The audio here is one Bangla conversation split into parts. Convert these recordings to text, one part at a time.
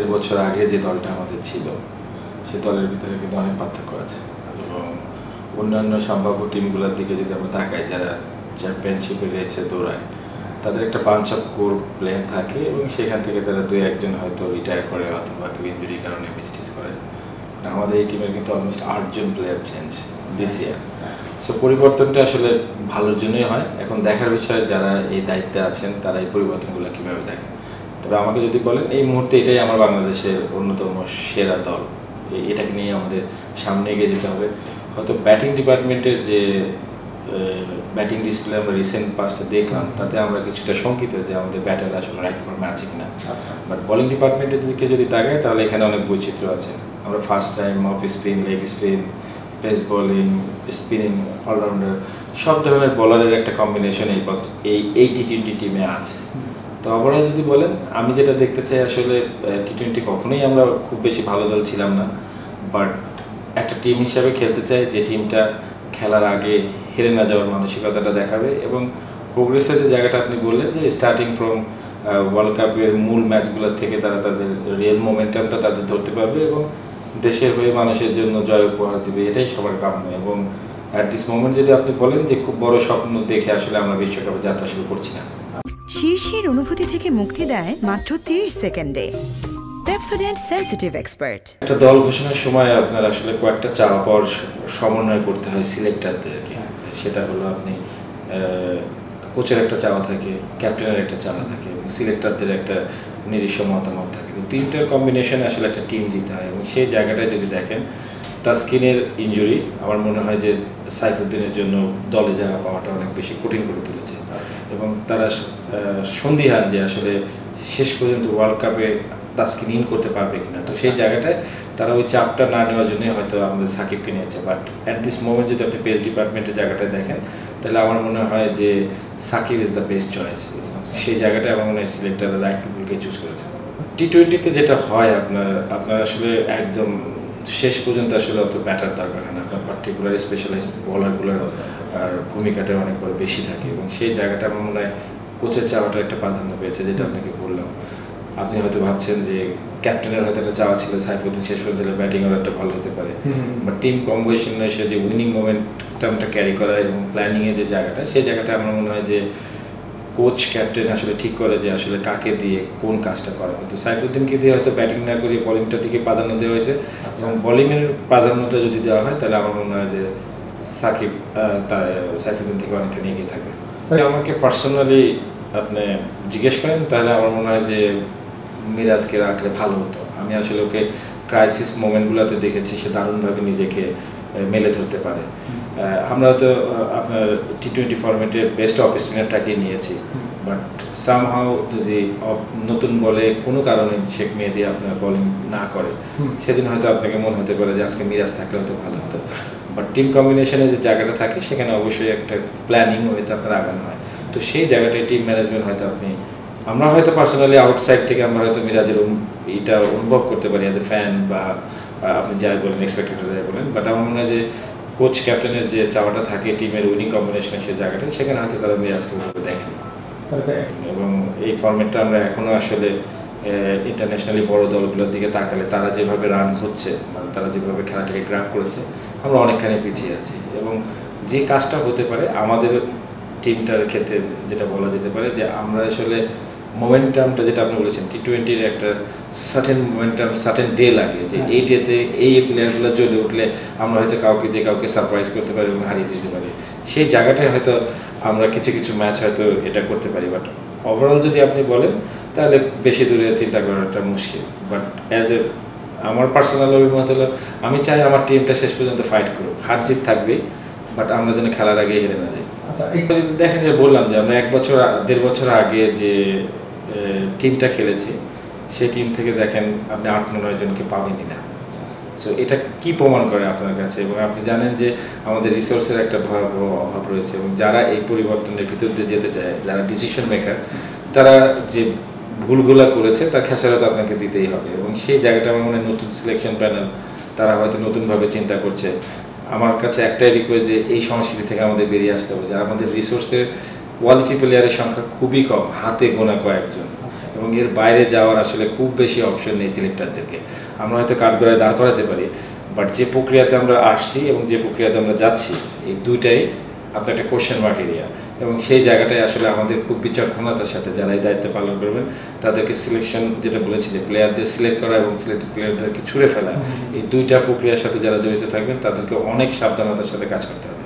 1.5 বছর আগে যে দলটা আমাদের ছিল সে দলের ভিতরে কিন্তু অনেক পার্থক্য আছে এবং অন্যান্য সম্ভাব্য টিমগুলোর দিকে যদি আমরা তাকাই যারা চ্যাম্পিয়নশিপে রেসে দৌড়ায় তাদের একটা বাঞ্চ অফ কোর প্লেয়ার থাকে এবং সেখান থেকে তারা 2-1 জন হয়তো রিটায়ার করে অথবা কেউ ইনজুরির কারণে মিস্টেক করে। আমাদের এই টিমের কিন্তু অলমোস্ট 8 জন player change this year. So পরিবর্তনটা আসলে ভালোর জন্যই হয়। এখন দেখার বিষয় যারা এই দায়িত্বে আছেন তারা এই পরিবর্তনগুলো কীভাবে দেখেন। তবে আমাকে যদি বলেন এই মুহূর্তে এটাই আমার বাংলাদেশের অন্যতম সেরা দল, এটাকে নিয়ে আমাদের সামনে এগিয়ে যেতে হবে। হয়তো ব্যাটিং ডিপার্টমেন্টের যে ব্যাটিং ডিসপ্লে আমরা রিসেন্ট পাস্টে দেখলাম তাতে আমরা কিছুটা শঙ্কিত যে আমাদের ব্যাটার আসলে রাইট ফর্মে আছে কিনা। বাট বোলিং ডিপার্টমেন্টের দিকে যদি তাকাই তাহলে এখানে অনেক বৈচিত্র্য আছে। আমরা first time of spin, leg spin, pace bowling, spinning, all-rounder সব ধরনের বলারের একটা কম্বিনেশন এই টি-20 টিমে আছে। তো ওভারঅল যদি বলেন আমি যেটা দেখতে চাই আসলে টি-20 কখনোই আমরা খুব বেশি ভালো দল ছিলাম না, বাট একটা টিম হিসাবে খেলতে চাই যে টিমটা খেলার আগে হেরে না যাওয়ার মানসিকতাটা দেখাবে এবং প্রোগ্রেসের যে জায়গাটা আপনি বললেন যে স্টার্টিং ফ্রম ওয়ার্ল্ড কাপের মূল ম্যাচগুলোর থেকে তারা তাদের রিয়েল মোমেন্টামটা তাদের ধরতে পারবে এবং দেশের হয়ে মানুষের জন্য জয় উপহার দেবে, এটাই সবার কাম্য। এবং অ্যাট দিস মোমেন্ট যদি আপনি বলেন যে খুব বড় স্বপ্ন দেখে আসলে আমরা বিশ্বকাপে যাত্রা শুরু করছি না। শীর্ষের অনুভূতি থেকে মুক্তি দেয় মাত্র 30 সেকেন্ডে পেপসোডেন্ট সেনসিটিভ এক্সপার্ট। একটা দল ঘোষণার সময় আপনার আসলে কয়েকটা চাওয়া পাওয়ার সমন্বয় করতে হয় সিলেক্টরদেরকে। সেটা হলো আপনি কোচের একটা চাওয়া থাকে, ক্যাপ্টেনের একটা চাওয়া থাকে এবং সিলেক্টরদের একটা নিজস্ব মতামত থাকে। তো তিনটার কম্বিনেশনে আসলে একটা টিম দিতে হয় এবং সেই জায়গাটায় যদি দেখেন তাসকিনের ইনজুরি আমার মনে হয় যে সাইফুদ্দিনের জন্য দলে জায়গা পাওয়াটা অনেক বেশি কঠিন করে তুলেছে এবং তারা সন্দিহান যে আসলে শেষ পর্যন্ত ওয়ার্ল্ড কাপে তাসকিন ইন করতে পারবে কিনা। তো সেই জায়গাটায় তারা ওই চাপটা না নেওয়ার জন্যই হয়তো আমাদের সাকিবকে নিয়েছে। বাট অ্যাট দিস মোমেন্ট যদি আপনি পেস ডিপার্টমেন্টের জায়গাটায় দেখেন তাহলে আমার মনে হয় যে Shakib is the best choice. সেই জায়গাটায় আমার মনে হয় সিলেক্টররা রাইট পিপলকে চুজ করেছে। টি-20তে যেটা হয় আপনার আসলে একদম শেষ পর্যন্ত আসলে অত ব্যাটার দরকার হয় না, আপনার পার্টিকুলার স্পেশালাইজড বলারগুলোর আর ভূমিকাটা অনেক বড় বেশি থাকে এবং সেই জায়গাটা আমার মনে হয় কোচের চাওয়াটা একটা প্রাধান্য পেয়েছে। যেটা আপনাকে বললাম, আপনি হয়তো ভাবছেন যে ক্যাপ্টেনের হয়তো একটা চাওয়া ছিল সাইফুদ্দিন শেষ পর্যন্ত ব্যাটিং অর্ডারটা ভালো হতে পারে, বা টিম কম্বিনেশন এসে যে উইনিং মোমেন্টামটা ক্যারি করা এবং প্ল্যানিংয়ে যে জায়গাটা, সেই জায়গাটা আমার মনে হয় যে কোচ ক্যাপ্টেন আসলে ঠিক করে যে আসলে কাকে দিয়ে কোন কাজটা করা। কিন্তু সাইফুদ্দিনকে দিয়ে হয়তো ব্যাটিং না করিয়ে বোলিংটার দিকে প্রাধান্য দেওয়া হয়েছে এবং বোলিংয়ের প্রাধান্যটা যদি দেওয়া হয় তাহলে আমার মনে হয় যে সাকিব সাইফুদ্দিন থেকে অনেকখানি এগিয়ে থাকবে। আমাকে পার্সোনালি আপনি জিজ্ঞেস করেন তাহলে আমার মনে হয় যে মিরাজকে রাখলে ভালো হতো। আমি আসলে ওকে ক্রাইসিস মোমেন্টগুলোতে দেখেছি, সে দারুণভাবে নিজেকে মেলে ধরতে পারে। আমরা তো আপনার টি-20 ফরম্যাটের বেস্ট অফ স্পিনারটাকে নিয়েছি, বাট সামহাও যদি নতুন বলে কোনো কারণে শেখ মেহেদী আপনার বোলিং না করে সেদিন হয়তো আপনাকে মনে হতে পারে যে আজকে মিরাজ থাকলে হয়তো ভালো হতো। বাট টিম কম্বিনেশনের যে জায়গাটা থাকে সেখানে অবশ্যই একটা প্ল্যানিং হয়তো আপনার আগানো হয়। তো সেই জায়গাটায় টিম ম্যানেজমেন্ট হয়তো আমরা হয়তো পার্সোনালি আউটসাইড থেকে আমরা হয়তো মিরাজের এটা অনুভব করতে পারি অ্যাজ এ ফ্যান, বা আপনি যাই বলেন এক্সপেক্টেড যাই বলেন, বাট আমার মনে হয় যে কোচ ক্যাপ্টেনের যে চাওয়াটা থাকে টিমের উইনিং কম্বিনেশনের সেই জায়গাটা, সেখানে হয়তো তারা মিরাজকে দেখেন। এবং এই ফরম্যাটটা আমরা এখনও আসলে ইন্টারন্যাশনালি বড় দলগুলোর দিকে তাকালে তারা যেভাবে রান হচ্ছে, মানে তারা যেভাবে খেলাটাকে গ্র্যাব করেছে, আমরা অনেকখানি পিছিয়ে আছি। এবং যে কাজটা হতে পারে আমাদের টিমটার ক্ষেত্রে যেটা বলা যেতে পারে যে আমরা আসলে মোমেন্টামটা যেটা আপনি বলেছেন টি-20-র একটা সার্টেন মোমেন্টাম সার্টেন ডে লাগে যে এই ডেতে এই প্লেয়ারগুলো জ্বলে উঠলে আমরা হয়তো কাউকে সারপ্রাইজ করতে পারি এবং হারিয়ে দিতে পারি। সেই জায়গাটায় হয়তো আমরা কিছু ম্যাচ হয়তো এটা করতে পারি। বাট ওভারঅল যদি আপনি বলেন তাহলে বেশি দূরে চিন্তা করাটা মুশকিল। বাট আমার পার্সোনাল অভিমত হলো আমি চাই আমার টিমটা শেষ পর্যন্ত ফাইট করুক, হার জিত থাকবেই, বাট আমরা যেন খেলার আগে হেরে না যাই। দেখা যায় বললাম যে আমরা 1-1.5 বছর আগে যে টিমটা খেলেছি সেই টিম থেকে দেখেন আপনি 8-9 জনকে পাবেনই না। সো এটা কি প্রমাণ করে আপনার কাছে? এবং আপনি জানেন যে আমাদের রিসোর্সের একটা ভয়াবহ অভাব রয়েছে এবং যারা এই পরিবর্তনের ভিতর দিয়ে যেতে চায়, যারা ডিসিশন মেকার, তারা যে ভুলগুলা করেছে তার খেসারত আপনাকে দিতেই হবে। এবং সেই জায়গাটা আমার মনে হয় নতুন সিলেকশন প্যানেল তারা হয়তো নতুনভাবে চিন্তা করছে। আমার কাছে একটাই রিকোয়েস্ট যে এই সংস্কৃতি থেকে আমাদের বেরিয়ে আসতে হবে, যে আমাদের রিসোর্সের কোয়ালিটি প্লেয়ারের সংখ্যা খুবই কম, হাতে গোনা কয়েকজন। এবং এর বাইরে যাওয়ার আসলে খুব বেশি অপশন নেই সিলেক্টরদেরকে। আমরা হয়তো কাঠগড়ায় দাঁড় করাতে পারি, বাট যে প্রক্রিয়াতে আমরা আসছি এবং যে প্রক্রিয়াতে আমরা যাচ্ছি এই দুইটাই আপনার একটা কোশ্চেন মার্ক এরিয়া। এবং সেই জায়গাটায় আসলে আমাদের খুব বিচক্ষণতার সাথে যারা এই দায়িত্ব পালন করবেন তাদেরকে সিলেকশন, যেটা বলেছি যে প্লেয়ারদের সিলেক্ট করা এবং সিলেক্টেড প্লেয়ারদেরকে ছুঁড়ে ফেলা, এই দুইটা প্রক্রিয়ার সাথে যারা জড়িত থাকবেন তাদেরকে অনেক সাবধানতার সাথে কাজ করতে হবে।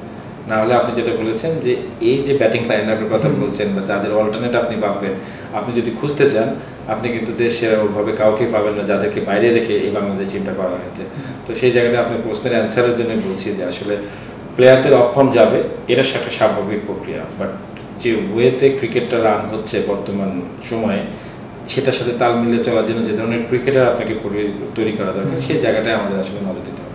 না হলে আপনি যেটা বলেছেন যে এই যে ব্যাটিং লাইন আপের কথা বলছেন বা যাদের অল্টারনেট আপনি পাবেন, আপনি যদি খুঁজতে চান আপনি কিন্তু দেশের ওভাবে কাউকে পাবেন না যাদেরকে বাইরে রেখে এই বাংলাদেশ টিমটা করা হয়েছে। তো সেই জায়গাটা আপনার প্রশ্নের অ্যান্সারের জন্য বলছি যে আসলে প্লেয়ারদের অপশন যাবে, এটা একটা স্বাভাবিক প্রক্রিয়া, বাট যে ওয়েতে ক্রিকেটটা রান হচ্ছে বর্তমান সময়ে সেটার সাথে তাল মিলিয়ে চলার জন্য যে ধরনের ক্রিকেটার আপনাকে তৈরি করা দরকার সেই জায়গাটায় আমাদের আসলে নজর দিতে হবে।